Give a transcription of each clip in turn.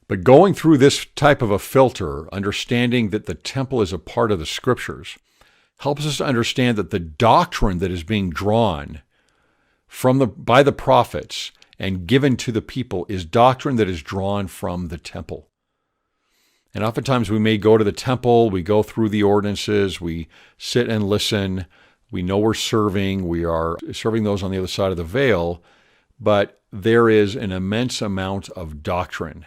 But going through this type of a filter, understanding that the temple is a part of the Scriptures, helps us to understand that the doctrine that is being drawn by the prophets and given to the people is doctrine that is drawn from the temple. And oftentimes we may go to the temple, we go through the ordinances, we sit and listen, we know we are serving those on the other side of the veil, but there is an immense amount of doctrine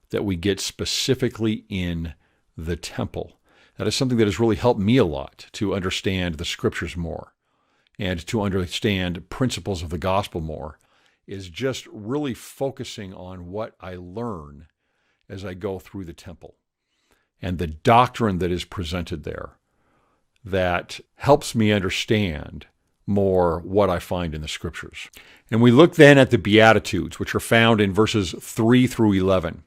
that we get specifically in the temple. That is something that has really helped me a lot to understand the Scriptures more and to understand principles of the gospel more, is just really focusing on what I learn as I go through the temple and the doctrine that is presented there that helps me understand more what I find in the Scriptures. And we look then at the Beatitudes, which are found in verses 3 through 11.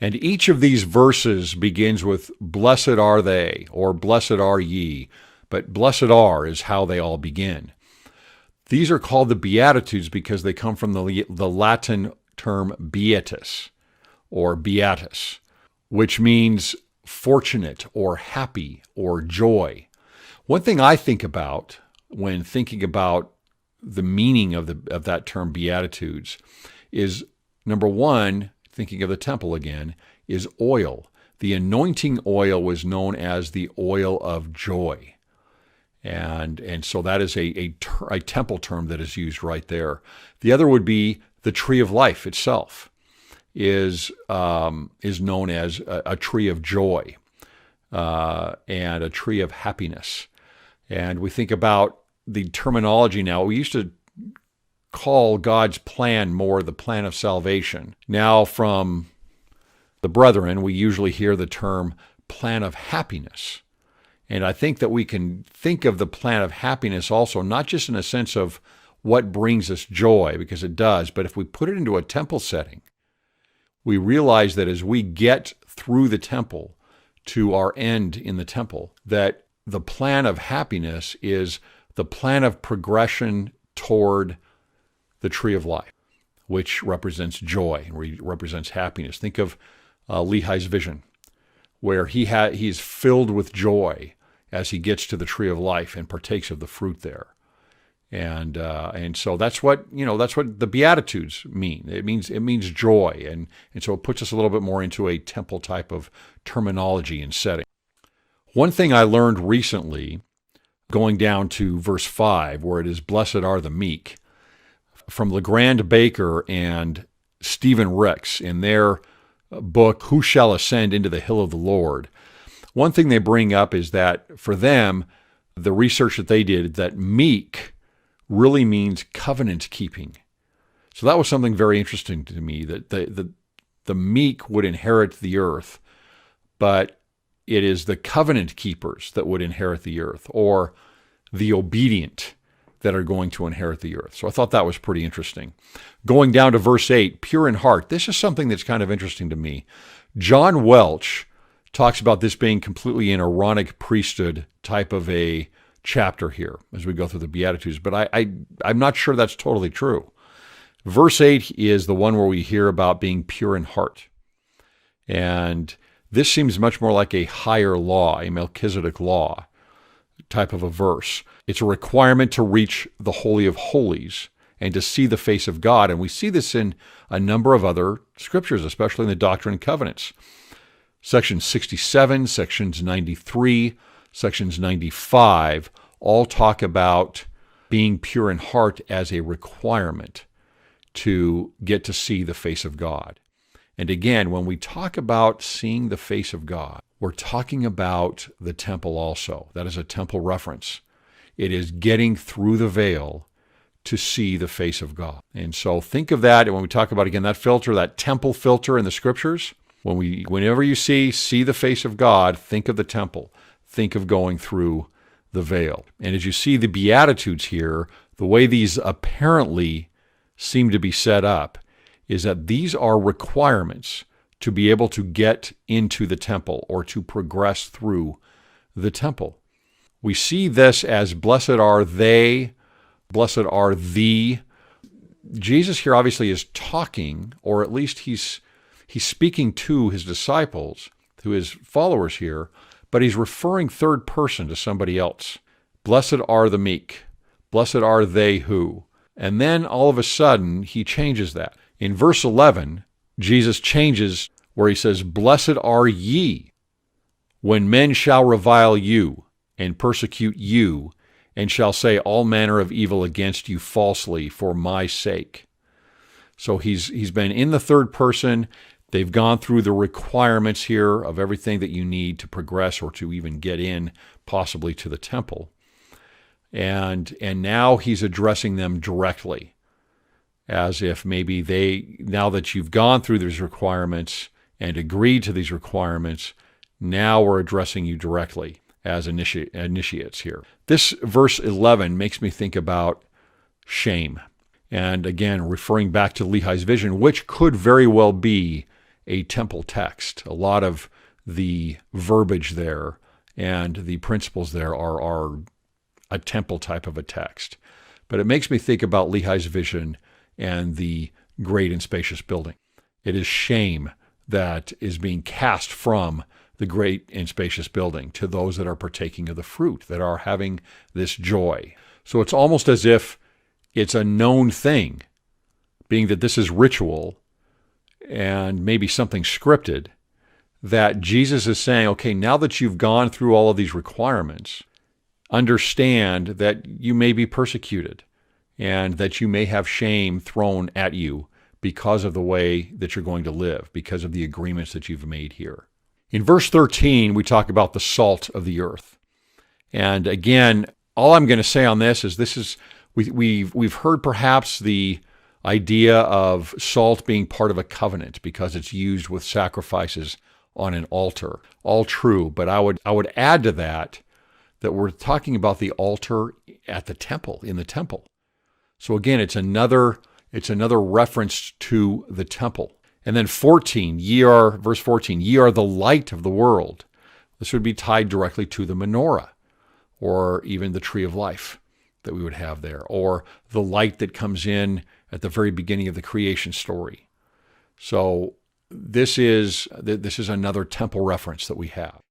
And each of these verses begins with, "Blessed are they," or "Blessed are ye," but "Blessed are" is how they all begin. These are called the Beatitudes because they come from the Latin term beatus, or beatus, which means fortunate or happy or joy. One thing I think about when thinking about the meaning of that term Beatitudes is, number one, thinking of the temple again, is oil. The anointing oil was known as the oil of joy. And so that is a temple term that is used right there. The other would be the tree of life itself is known as a tree of joy and a tree of happiness. And we think about the terminology now. We used to call God's plan more the plan of salvation. Now from the brethren, we usually hear the term plan of happiness. And I think that we can think of the plan of happiness also, not just in a sense of what brings us joy, because it does, but if we put it into a temple setting, we realize that as we get through the temple to our end in the temple, that the plan of happiness is the plan of progression toward the tree of life, which represents joy and represents happiness. Think of Lehi's vision, where he's filled with joy as he gets to the tree of life and partakes of the fruit there. And so that's what the Beatitudes mean. It means joy, and so it puts us a little bit more into a temple type of terminology and setting. One thing I learned recently, going down to verse 5, where it is, "Blessed are the meek," from LeGrand Baker and Stephen Ricks in their book, "Who Shall Ascend into the Hill of the Lord?" One thing they bring up is that for them, the research that they did, that meek really means covenant keeping. So that was something very interesting to me, that the meek would inherit the earth, but it is the covenant keepers that would inherit the earth, or the obedient that are going to inherit the earth. So I thought that was pretty interesting. Going down to verse 8, "Pure in heart." This is something that's kind of interesting to me. John Welch talks about this being completely an Aaronic priesthood type of a chapter here as we go through the Beatitudes, but I'm not sure that's totally true. Verse 8 is the one where we hear about being pure in heart. And this seems much more like a higher law, a Melchizedek law type of a verse. It's a requirement to reach the Holy of Holies and to see the face of God. And we see this in a number of other scriptures, especially in the Doctrine and Covenants. Section 67, sections 93, sections 95, all talk about being pure in heart as a requirement to get to see the face of God. And again, when we talk about seeing the face of God, we're talking about the temple also. That is a temple reference. It is getting through the veil to see the face of God. And so think of that, and when we talk about, again, that filter, that temple filter in the scriptures, whenever you see the face of God, think of the temple. Think of going through the veil. And as you see the Beatitudes here, the way these apparently seem to be set up is that these are requirements to be able to get into the temple or to progress through the temple. We see this as blessed are they, blessed are thee. Jesus here obviously is talking, or at least he's he's speaking to his disciples, to his followers here, but he's referring third person to somebody else. Blessed are the meek. Blessed are they who. And then all of a sudden, he changes that. In verse 11, Jesus changes where he says, Blessed are ye, when men shall revile you and persecute you, and shall say all manner of evil against you falsely for my sake. So he's been in the third person. They've gone through the requirements here of everything that you need to progress or to even get in, possibly to the temple. And now he's addressing them directly, as if maybe now that you've gone through these requirements and agreed to these requirements, now we're addressing you directly as initiates here. This verse 11 makes me think about shame. And again, referring back to Lehi's vision, which could very well be a temple text. A lot of the verbiage there and the principles there are a temple type of a text. But it makes me think about Lehi's vision and the great and spacious building. It is shame that is being cast from the great and spacious building to those that are partaking of the fruit, that are having this joy. So it's almost as if it's a known thing, being that this is ritual and maybe something scripted, that Jesus is saying, okay, now that you've gone through all of these requirements, understand that you may be persecuted and that you may have shame thrown at you because of the way that you're going to live, because of the agreements that you've made here. In verse 13, we talk about the salt of the earth. And again, all I'm going to say on this is we've heard perhaps the idea of salt being part of a covenant because it's used with sacrifices on an altar. All true, but I would add to that we're talking about the altar at the temple, in the temple. So again, it's another reference to the temple. And then 14, verse 14, ye are the light of the world. This would be tied directly to the menorah, or even the tree of life that we would have there, or the light that comes in at the very beginning of the creation story. So this is another temple reference that we have.